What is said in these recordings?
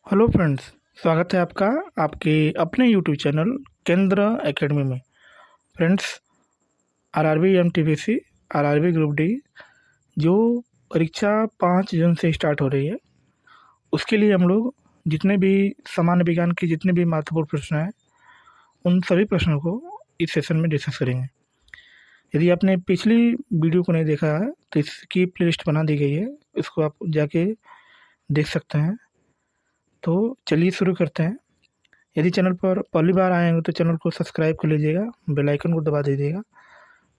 Hello friends. स्वागत है आपका आपके अपने यूट्यूब चैनल केंद्र एकेडमी में। Friends, RRB NTPC RRB group D जो परीक्षा 5 जून से स्टार्ट हो रही है, उसके लिए हम लोग जितने भी सामान्य विज्ञान के जितने भी महत्वपूर्ण प्रश्न हैं, उन सभी प्रश्नों को इस सेशन में डिस्कस करेंगे। यदि आपने पिछली वीडियो को नहीं देखा है तो इसकी प्लेलिस्ट बना दी गई है, इसको आप जाके देख सकते हैं। तो चलिए शुरू करते हैं। यदि चैनल पर पहली बार आए हैं तो चैनल को सब्सक्राइब कर लीजिएगा, बेल आइकन को दबा दीजिएगा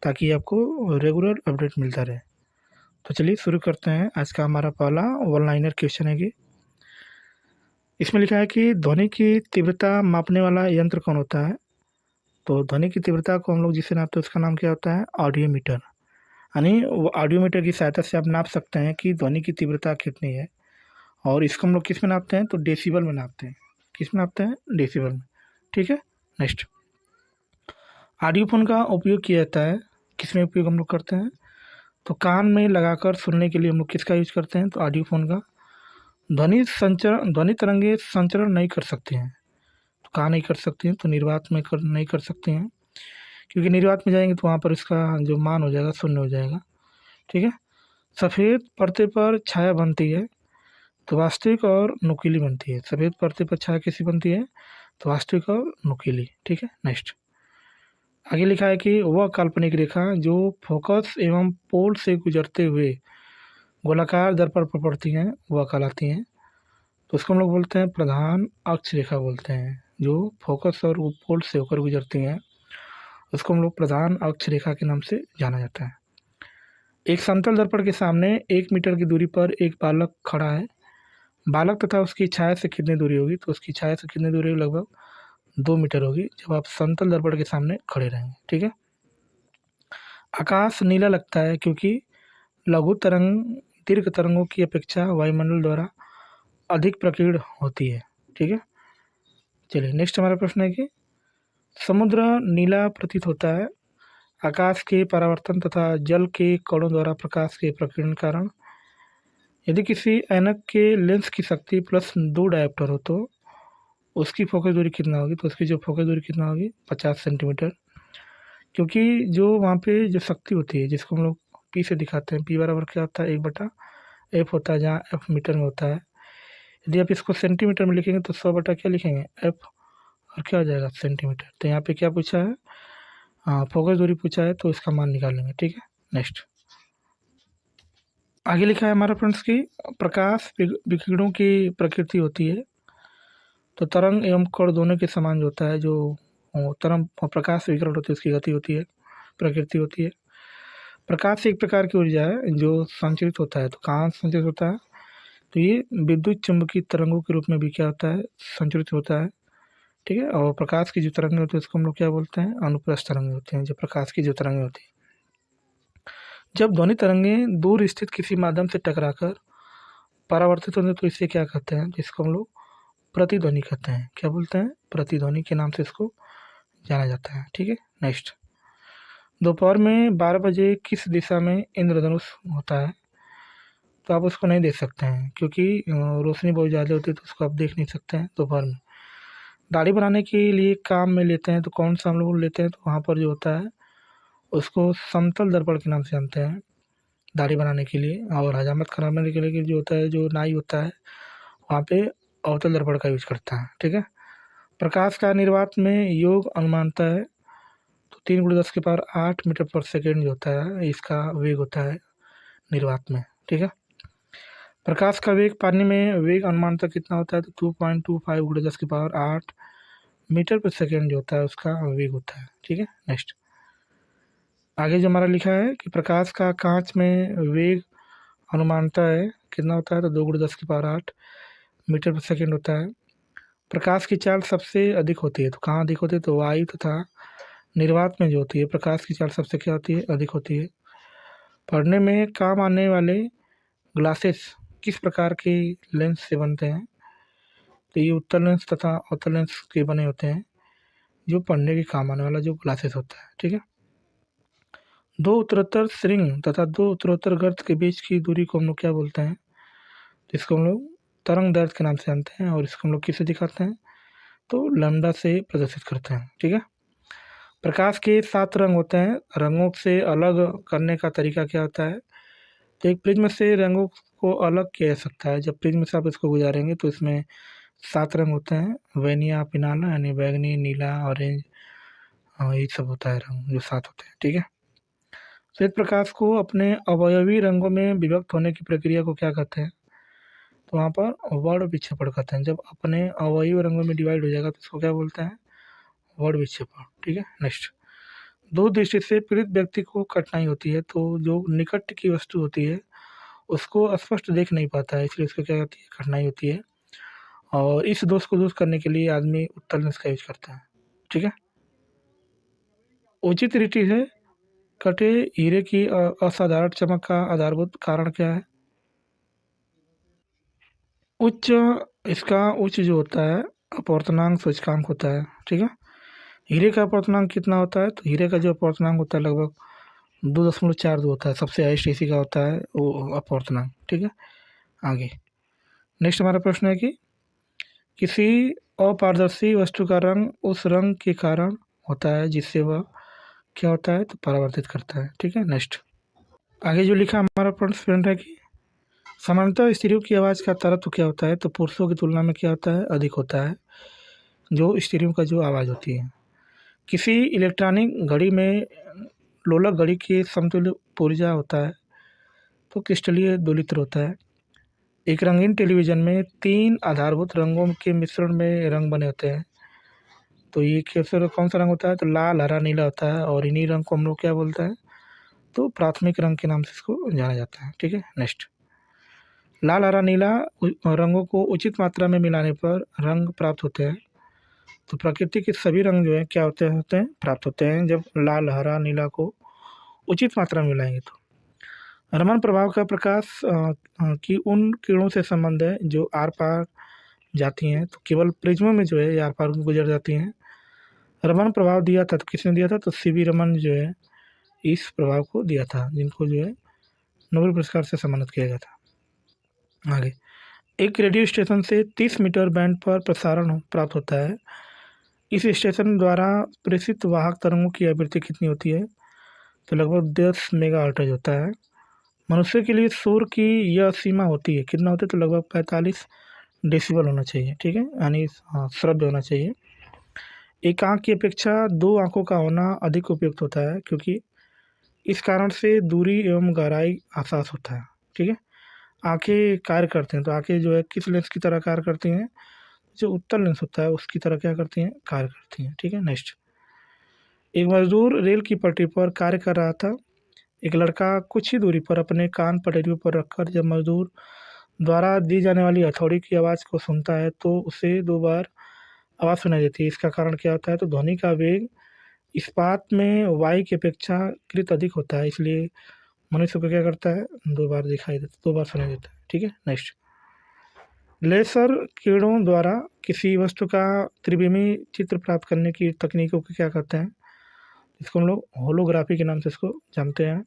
ताकि आपको रेगुलर अपडेट मिलता रहे। तो चलिए शुरू करते हैं। आज का हमारा पहला वन लाइनर क्वेश्चन है कि इसमें लिखा है कि ध्वनि की तीव्रता मापने वाला यंत्र कौन होता है। तो ध्वनि की तीव्रता को हम लोग जिसे नापते हैं उसका नाम क्या होता है, ऑडियोमीटर। यानी वो ऑडियोमीटर की सहायता से आप नाप सकते हैं कि ध्वनि की तीव्रता कितनी है। और इसको हम लोग किस में नापते हैं, तो डेसिबल में नापते हैं। किस में नापते हैं, डेसिबल में। ठीक है, नेक्स्ट। ऑडियो फोन का उपयोग किया जाता है, किस में उपयोग हम लोग करते हैं, तो कान में लगाकर सुनने के लिए हम लोग किसका यूज करते हैं, तो ऑडियो फोन का। ध्वनि तरंगे संचरण नहीं कर सकते हैं, तो कहाँ नहीं कर सकते हैं, तो निर्वात में नहीं कर सकते हैं, क्योंकि निर्वात में जाएंगे तो वहाँ पर इसका जो मान हो जाएगा शून्य हो जाएगा। ठीक है। सफ़ेद पर्दे पर छाया बनती है, तो वास्तविक और नुकीली बनती है। सफ़ेद पर्दे पर छाया कैसी बनती है, तो वास्तविक और नुकीली। ठीक है, नेक्स्ट। आगे लिखा है कि वह काल्पनिक रेखा जो फोकस एवं पोल से गुजरते हुए गोलाकार दर्पण पर पड़ती हैं वह कहलाती हैं। तो उसको हम लोग बोलते हैं प्रधान अक्ष रेखा बोलते हैं। जो फोकस और वो पोल से होकर गुजरती हैं उसको हम लोग प्रधान अक्ष रेखा के नाम से जाना जाता है। एक समतल दर्पण के सामने 1 मीटर की दूरी पर एक बालक खड़ा है। बालक तथा उसकी छाया से कितनी दूरी होगी, तो उसकी छाया से कितनी दूरी होगी, लगभग 2 मीटर होगी, जब आप समतल दर्पण के सामने खड़े रहेंगे। ठीक है। आकाश नीला लगता है क्योंकि लघु तरंग दीर्घ तरंगों की अपेक्षा वायुमंडल द्वारा अधिक प्रकीर्ण होती है। ठीक है। चलिए नेक्स्ट हमारा प्रश्न है कि समुद्र नीला प्रतीत होता है आकाश के परावर्तन तथा जल के कणों द्वारा प्रकाश के प्रकीर्णन कारण। यदि किसी ऐनक के लेंस की शक्ति +2 डायोप्टर हो तो उसकी फोकस दूरी कितना होगी, तो उसकी जो फोकस दूरी कितना होगी, 50 सेंटीमीटर। क्योंकि जो वहाँ पे जो शक्ति होती है जिसको हम लोग पी से दिखाते हैं, पी बराबर क्या होता है, 1/f होता है, जहाँ एफ मीटर में होता है। यदि आप इसको सेंटीमीटर में लिखेंगे तो 100 बटा क्या लिखेंगे, एफ, और क्या हो जाएगा, सेंटीमीटर। तो यहाँ पे क्या पूछा है, हाँ फोकस दूरी पूछा है, तो इसका मान निकालेंगे। ठीक है, नेक्स्ट। आगे लिखा है हमारा फ्रेंड्स की प्रकाश विकिरणों की प्रकृति होती है, तो तरंग एवं कण दोनों के समान जो होता है, जो तरंग प्रकाश विकिरण होती है उसकी गति होती है, प्रकृति होती है। प्रकाश एक प्रकार की ऊर्जा है जो संचरित होता है, तो कहाँ संचरित होता है, तो ये विद्युत चुंबकीय तरंगों के रूप में भी क्या होता है, संचरित होता है। ठीक है। और प्रकाश की जो तरंगें होती है उसको हम लोग क्या बोलते हैं, अनुप्रस्थ तरंगें होती हैं, जो प्रकाश की जो तरंगें होती हैं। जब ध्वनि तरंगें दूर स्थित किसी माध्यम से टकराकर परावर्तित होते हैं तो इसे क्या कहते हैं, जिसको हम लोग प्रतिध्वनि कहते हैं। क्या बोलते हैं, प्रतिध्वनि के नाम से इसको जाना जाता है। ठीक है, नेक्स्ट। दोपहर में 12 बजे किस दिशा में इंद्रधनुष होता है, तो आप उसको नहीं देख सकते हैं क्योंकि रोशनी बहुत ज़्यादा होती है, तो उसको आप देख नहीं सकते हैं दोपहर में। दाढ़ी बनाने के लिए काम में लेते हैं तो कौन सा हम लोग लेते हैं, तो वहाँ पर जो होता है उसको समतल दर्पण के नाम से जानते हैं दाढ़ी बनाने के लिए। और हजामत कराने के लिए जो होता है, जो नाई होता है, वहाँ पे अवतल दर्पण का यूज करता है। ठीक है। प्रकाश का निर्वात में योग अनुमानता है, तो 3 × 10⁸ मीटर पर सेकेंड जो होता है इसका वेग होता है निर्वात में। ठीक है। प्रकाश का वेग पानी में वेग अनुमानता कितना होता है, तो 2.25 × 10⁸ मीटर पर सेकेंड जो होता है उसका वेग होता है। ठीक है, नेक्स्ट। आगे जो हमारा लिखा है कि प्रकाश का कांच में वेग अनुमानता है कितना होता है, तो 2 × 10⁸ मीटर पर सेकेंड होता है। प्रकाश की चाल सबसे अधिक होती है, तो कहाँ अधिक होती है, तो वायु तथा निर्वात में जो होती है प्रकाश की चाल सबसे क्या होती है, अधिक होती है। पढ़ने में काम आने वाले ग्लासेस किस प्रकार के लेंस से बनते हैं, तो ये उत्तल लेंस तथा अवतल लेंस के बने होते हैं, जो पढ़ने के काम आने वाला जो ग्लासेस होता है। ठीक है। दो उत्तरोत्तर श्रृंग तथा दो उत्तरोत्तर गर्त के बीच की दूरी को हम लोग क्या बोलते हैं, तो इसको हम लोग तरंग दैर्ध्य के नाम से जानते हैं और इसको हम लोग किससे दिखाते हैं, तो लैम्डा से प्रदर्शित करते हैं। ठीक है। प्रकाश के 7 रंग होते हैं। रंगों से अलग करने का तरीका क्या होता है, तो एक प्रिज्म से रंगों को अलग किया जा सकता है। जब प्रिज्म से आप इसको गुजारेंगे तो इसमें 7 रंग होते हैं, वेनिया पिनाना यानी बैगनी, नीला, ऑरेंज, ये सब होता है रंग जो 7 होते हैं। ठीक है। श्वेत प्रकाश को अपने अवयवी रंगों में विभक्त होने की प्रक्रिया को क्या कहते हैं, तो वहाँ पर वर्ण विक्षेपण कहते हैं। जब अपने अवयवी रंगों में डिवाइड हो जाएगा तो इसको क्या बोलते हैं, वर्ण विक्षेपण। ठीक है। नेक्स्ट, दूर दृष्टि से पीड़ित व्यक्ति को कठिनाई होती है, तो जो निकट की वस्तु होती है उसको स्पष्ट देख नहीं पाता है, इसलिए उसको क्या होती है, कठिनाई होती है। और इस दोष को दूर करने के लिए आदमी उत्तल लेंस का यूज करता है। ठीक है। उचित रीति से कटे हीरे की असाधारण चमक का आधारभूत कारण क्या है, उच्च इसका उच्च जो होता है अपवर्तनांक सूचकांक होता है। ठीक है। हीरे का अपवर्तनांक कितना होता है, तो हीरे का जो अपवर्तनांक होता है लगभग 2.42 होता है। सबसे हाईएस्ट इसी का होता है वो अपवर्तनांक। ठीक है। आगे नेक्स्ट हमारा प्रश्न है कि किसी अपारदर्शी वस्तु का रंग उस रंग के कारण होता है जिससे वह क्या होता है, तो परावर्तित करता है। ठीक है। नेक्स्ट, आगे जो लिखा हमारा प्रश्न है कि सामान्यतः स्त्रियों की आवाज़ का तरत्व क्या होता है, तो पुरुषों की तुलना में क्या होता है, अधिक होता है जो स्त्रियों का जो आवाज़ होती है। किसी इलेक्ट्रॉनिक घड़ी में लोलक घड़ी के समतुल्य पुर्जा होता है, तो क्रिस्टलीय दोलित्र होता है। एक रंगीन टेलीविज़न में 3 आधारभूत रंगों के मिश्रण में रंग बने होते हैं, तो ये कैसे कौन सा रंग होता है, तो लाल, हरा, नीला होता है। और इन्हीं रंग को हम लोग क्या बोलते हैं, तो प्राथमिक रंग के नाम से इसको जाना जाता है। ठीक है। नेक्स्ट, लाल, हरा, नीला रंगों को उचित मात्रा में मिलाने पर रंग प्राप्त होते हैं। तो प्रकृति के सभी रंग जो है क्या होते हैं प्राप्त होते हैं जब लाल, हरा, नीला को उचित मात्रा में मिलाएंगे। तो रमन प्रभाव का प्रकाश की उन किरणों से संबंध है जो आर पार जाती हैं, तो केवल प्रिज्मों में जो है ये आर पार गुजर जाती हैं। रमन प्रभाव दिया था तो किसने दिया था, तो सीवी रमन जो है इस प्रभाव को दिया था, जिनको जो है नोबेल पुरस्कार से सम्मानित किया गया था। आगे, एक रेडियो स्टेशन से 30 मीटर बैंड पर प्रसारण प्राप्त होता है। इस स्टेशन द्वारा प्रेषित वाहक तरंगों की आवृत्ति कितनी होती है, तो लगभग 10 मेगाहर्ट्ज होता है। मनुष्य के लिए शोर की यह सीमा होती है, कितना होता है, तो लगभग 45 डेसिबल होना चाहिए। ठीक है, यानी श्रव्य होना चाहिए। एक आँख की अपेक्षा 2 आँखों का होना अधिक उपयुक्त होता है, क्योंकि इस कारण से दूरी एवं गहराई एहसास होता है। ठीक है। आँखें कार्य करते हैं, तो आँखें जो है किस लेंस की तरह कार्य करती हैं, जो उत्तल लेंस होता है उसकी तरह क्या करती हैं, कार्य करती हैं। ठीक है। नेक्स्ट, एक मजदूर रेल की पटरी पर कार्य कर रहा था। एक लड़का कुछ ही दूरी पर अपने कान पटरियों पर रखकर जब मजदूर द्वारा दी जाने वाली हथौड़ी की आवाज़ को सुनता है तो उसे 2 बार आवाज़ सुनाई देती है। इसका कारण क्या होता है, तो ध्वनि का वेग इस्पात में वायु की अपेक्षाकृत अधिक होता है, इसलिए मनुष्य को क्या करता है, 2 बार दिखाई देता, 2 बार सुनाई देता है। ठीक है। नेक्स्ट, लेसर किरणों द्वारा किसी वस्तु का त्रिविमी चित्र प्राप्त करने की तकनीकों को क्या कहते हैं, इसको हम लोग होलोग्राफी के नाम से इसको जानते हैं।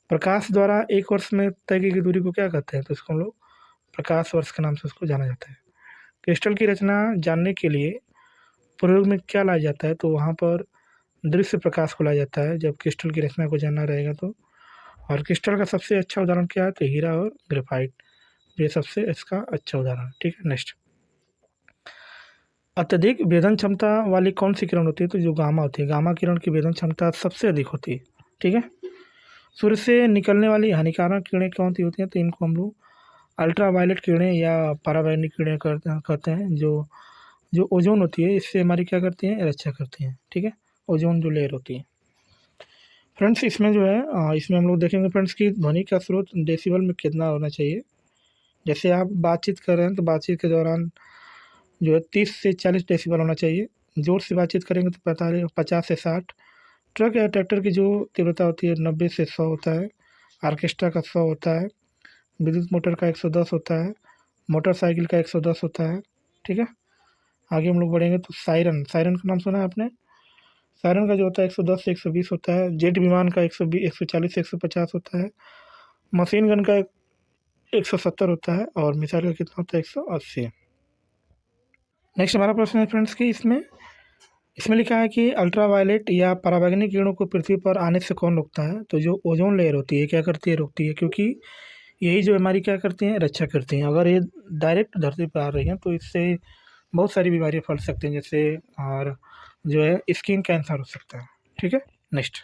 प्रकाश द्वारा एक वर्ष में तय की गई दूरी को क्या कहते हैं, तो इसको हम लोग प्रकाश वर्ष के नाम से उसको जाना जाता है। क्रिस्टल की रचना जानने के लिए प्रयोग में क्या लाया जाता है, तो वहाँ पर दृश्य प्रकाश को लाया जाता है जब क्रिस्टल की रचना को जानना रहेगा तो। और क्रिस्टल का सबसे अच्छा उदाहरण क्या है, तो हीरा और ग्रेफाइट, ये सबसे इसका अच्छा उदाहरण है। ठीक है। नेक्स्ट, अत्यधिक वेदन क्षमता वाली कौन सी किरण होती है, तो जो गामा होती है, गामा किरण की वेदन क्षमता सबसे अधिक होती है। ठीक है। सूर्य से निकलने वाली हानिकारक किरणें कौन सी होती हैं, तो इनको हम लोग अल्ट्रा वायलेट किरणें या पराबैंगनी किरणें कहते हैं। जो जो ओजोन होती है इससे हमारी क्या करती हैं, रक्षा करती हैं। ठीक है। ओजोन जो लेयर होती है। फ्रेंड्स इसमें जो है इसमें हम लोग देखेंगे फ्रेंड्स की ध्वनि का स्रोत डेसिबल में कितना होना चाहिए। जैसे आप बातचीत कर रहे हैं तो बातचीत के दौरान जो है 30 से 40 डेसिबल होना चाहिए। जोर से बातचीत करेंगे तो 50 से 60। ट्रक या ट्रैक्टर की जो तीव्रता होती है 90 से 100 होता है। आर्केस्ट्रा का 100 होता है। विद्युत मोटर का 110 होता है। मोटरसाइकिल का 110 होता है। ठीक है। आगे हम लोग बढ़ेंगे तो सायरन, सायरन का नाम सुना है आपने। सायरन का जो होता है 110 से 120 होता है। जेट विमान का 140 से 150 होता है। मशीन गन का 170 होता है और मिसाइल का कितना होता है 180। नेक्स्ट हमारा प्रश्न है फ्रेंड्स कि इसमें इसमें लिखा है कि अल्ट्रावायलेट या पराबैंगनी किरणों को पृथ्वी पर आने से कौन रोकता है? तो जो ओजोन लेयर होती है क्या करती है, रोकती है, क्योंकि यही जो हमारी क्या करती हैं, रक्षा करती हैं। अगर ये डायरेक्ट धरती पर आ रही हैं तो इससे बहुत सारी बीमारियाँ फैल सकती हैं, जैसे और जो है स्किन कैंसर हो सकता है। ठीक है। नेक्स्ट,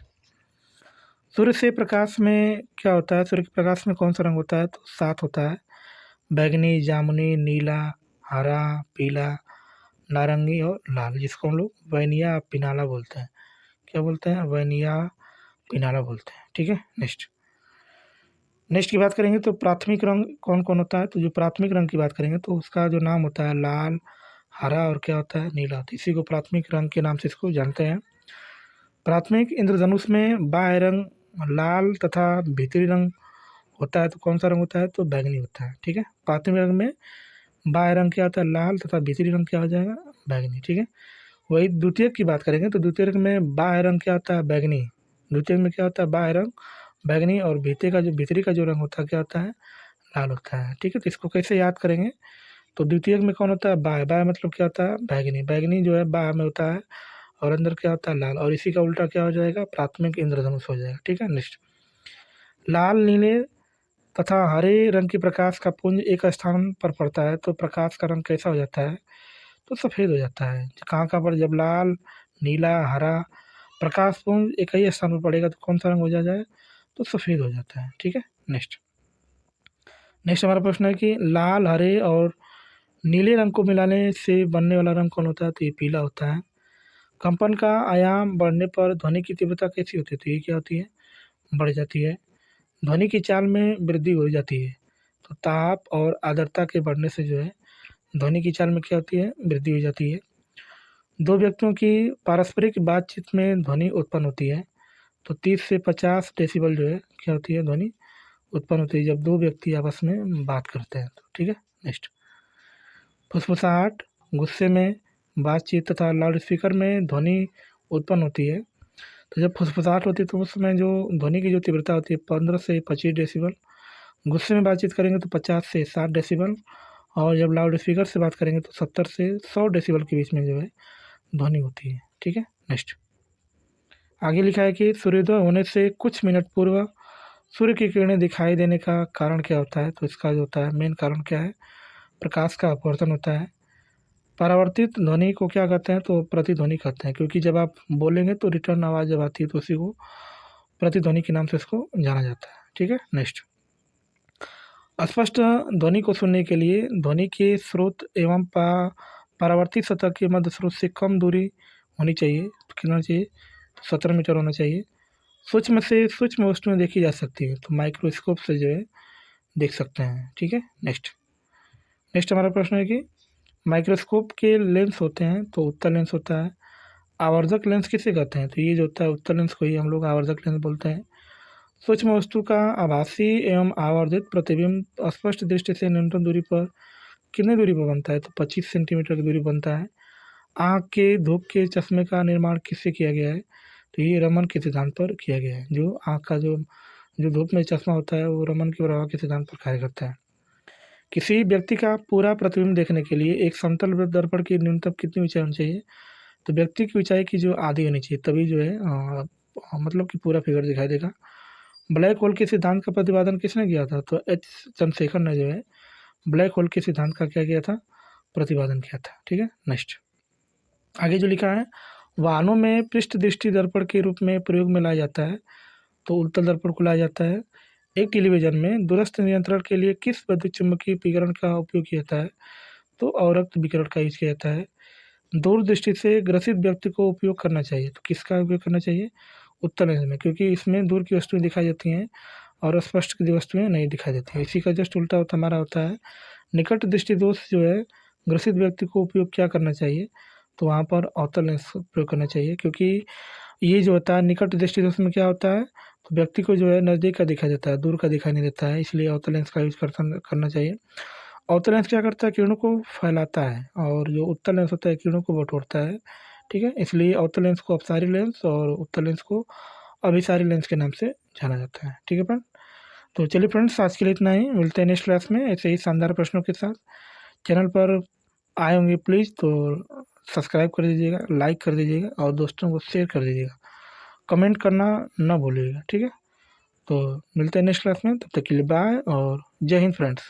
सूर्य से प्रकाश में क्या होता है? सूर्य के प्रकाश में कौन सा रंग होता है? तो 7 होता है, बैंगनी, जामुनी, नीला, हरा, पीला, नारंगी और लाल, जिसको हम लोग वैनिया पिनाला बोलते हैं। क्या बोलते हैं? वैनिया पिनाला बोलते हैं। ठीक है। नेक्स्ट, नेक्स्ट की बात करेंगे तो प्राथमिक रंग कौन कौन होता है? तो जो प्राथमिक रंग की बात करेंगे तो उसका जो नाम होता है लाल, हरा और क्या होता है, नीला। तो इसी को प्राथमिक रंग के नाम से इसको जानते हैं। प्राथमिक इंद्रधनुष में बाह्य रंग लाल तथा भीतरी रंग होता है। तो कौन सा रंग होता है? तो बैंगनी होता है। ठीक है। प्राथमिक रंग में बाह्य रंग क्या होता है? लाल तथा भीतरी रंग क्या हो जाएगा? बैंगनी। ठीक है। वही द्वितीयक की बात करेंगे तो द्वितीयक में बाह्य रंग क्या होता है? बैंगनी। द्वितीयक में क्या होता है? बाह्य रंग बैंगनी और भीतरी का जो रंग होता है क्या होता है? लाल होता है। ठीक है। तो इसको कैसे याद करेंगे? तो द्वितीयक में कौन होता है? बाह्य। बाह्य मतलब क्या होता है? बैंगनी। बैंगनी जो है बाह्य में होता है और अंदर क्या होता है? लाल। और इसी का उल्टा क्या हो जाएगा? प्राथमिक इंद्रधनुष हो जाएगा। ठीक है। नेक्स्ट, लाल, नीले तथा हरे रंग के प्रकाश का पुंज एक स्थान पर पड़ता है तो प्रकाश का रंग कैसा हो जाता है? तो सफ़ेद हो जाता है। कहाँ कहाँ पर? जब लाल, नीला, हरा प्रकाश पुंज एक ही स्थान पर पड़ेगा तो कौन सा रंग हो जाए? तो सफ़ेद हो जाता है। ठीक है। नेक्स्ट, नेक्स्ट हमारा प्रश्न है कि लाल, हरे और नीले रंग को मिलाने से बनने वाला रंग कौन होता है? तो ये पीला होता है। कंपन का आयाम बढ़ने पर ध्वनि की तीव्रता कैसी होती है? तो ये क्या होती है? बढ़ जाती है। ध्वनि की चाल में वृद्धि हो जाती है। तो ताप और आर्द्रता के बढ़ने से जो है ध्वनि की चाल में क्या होती है? वृद्धि हो जाती है। दो व्यक्तियों की पारस्परिक बातचीत में ध्वनि उत्पन्न होती है। तो 30 से 50 डेसिबल जो है क्या होती है? ध्वनि उत्पन्न होती है जब दो व्यक्ति आपस में बात करते हैं तो। ठीक है। नेक्स्ट, फुसफुसाहट, गुस्से में, बातचीत तथा लाउड स्पीकर में ध्वनि उत्पन्न होती है। तो जब फुसफुसाहट होती है तो उस समय जो ध्वनि की जो तीव्रता होती है 15 से 25 डेसिबल। गुस्से में बातचीत करेंगे तो 50 से 60 डेसिबल और जब लाउड स्पीकर से बात करेंगे तो 70 से 100 डेसिबल के बीच में जो है ध्वनि होती है। ठीक है। नेक्स्ट, आगे लिखा है कि सूर्योदय होने से कुछ मिनट पूर्व सूर्य की किरणें दिखाई देने का कारण क्या होता है? तो इसका जो होता है मेन कारण क्या है? प्रकाश का अपवर्तन होता है। परावर्तित ध्वनि को क्या कहते हैं? तो प्रतिध्वनि कहते हैं, क्योंकि जब आप बोलेंगे तो रिटर्न आवाज़ जब आती है तो उसी को प्रतिध्वनि के नाम से इसको जाना जाता है। ठीक है। नेक्स्ट, स्पष्ट ध्वनि को सुनने के लिए ध्वनि के स्रोत एवं परावर्तित सतह के मध्य स्रोत से कम दूरी होनी चाहिए। तो कितना चाहिए? तो 17 मीटर होना चाहिए। सूक्ष्म से सूक्ष्म वस्तुएं देखी जा सकती हैं तो माइक्रोस्कोप से जो है देख सकते हैं। ठीक है। नेक्स्ट, नेक्स्ट हमारा प्रश्न है कि माइक्रोस्कोप के लेंस होते हैं तो उत्तल लेंस होता है। आवर्धक लेंस किसे कहते हैं? तो ये जो होता है उत्तल लेंस को ही हम लोग आवर्धक लेंस बोलते हैं। सूक्ष्म वस्तु का आभासी एवं आवर्धित प्रतिबिंब स्पष्ट दृष्टि से न्यूनतम दूरी पर कितनी दूरी पर बनता है? तो 25 सेंटीमीटर की दूरी बनता है। आँख के धूप के चश्मे का निर्माण किससे किया गया है? तो ये रमन के सिद्धांत पर किया गया है। जो आँख का जो जो धूप में चश्मा होता है वो रमन के प्रभाव के सिद्धांत पर कार्य करता है। किसी व्यक्ति का पूरा प्रतिबिंब देखने के लिए एक समतल दर्पण की न्यूनतम कितनी ऊंचाई होनी चाहिए? तो व्यक्ति की ऊंचाई की जो आधी होनी चाहिए तभी जो है मतलब कि पूरा फिगर दिखाई देगा। ब्लैक होल के सिद्धांत का प्रतिपादन किसने किया था? तो एच चंद्रशेखर ने जो है ब्लैक होल के सिद्धांत का क्या किया था? प्रतिपादन किया था। ठीक है। नेक्स्ट, आगे जो लिखा है वाहनों में पृष्ठ दृष्टि दर्पण के रूप में प्रयोग में लाया जाता है तो उत्तल दर्पण को लाया जाता है। एक टेलीविजन में दूरस्थ नियंत्रण के लिए किस विद्युत चुम्बकीय विकिरण का उपयोग किया जाता है? तो अवरक्त विकिरण का यूज किया जाता है। दूरदृष्टि से ग्रसित व्यक्ति को उपयोग करना चाहिए तो किसका उपयोग करना चाहिए? उत्तल लेंस में, क्योंकि इसमें दूर की वस्तुएं दिखाई देती हैं और स्पष्ट की वस्तुएं नहीं दिखाई देती हैं। इसी का जस्ट उल्टा होता हमारा होता है निकट दृष्टि दोष जो है ग्रसित व्यक्ति को उपयोग क्या करना चाहिए? तो वहाँ पर अवतल लेंस प्रयोग करना चाहिए, क्योंकि ये जो होता है निकट दृष्टि दोष में क्या होता है तो व्यक्ति को जो है नज़दीक का दिखाई देता है, दूर का दिखाई नहीं देता है, इसलिए अवतल लेंस का यूज करना चाहिए। अवतल लेंस क्या करता है? किरणों को फैलाता है और जो उत्तल लेंस होता है किरणों को बटोरता है। ठीक है। इसलिए अवतल लेंस को अपसारी लेंस और उत्तल लेंस को अभिसारी लेंस के नाम से जाना जाता है। ठीक है फ्रेंड। तो चलिए फ्रेंड्स, आज के लिए इतना ही। मिलते हैं नेक्स्ट क्लास में ऐसे ही शानदार प्रश्नों के साथ। चैनल पर आए होंगे प्लीज़ तो सब्सक्राइब कर दीजिएगा, लाइक कर दीजिएगा और दोस्तों को शेयर कर दीजिएगा। कमेंट करना ना भूलिएगा, ठीक है। तो मिलते हैं नेक्स्ट क्लास में, तब तक के लिए बाय और जय हिंद फ्रेंड्स।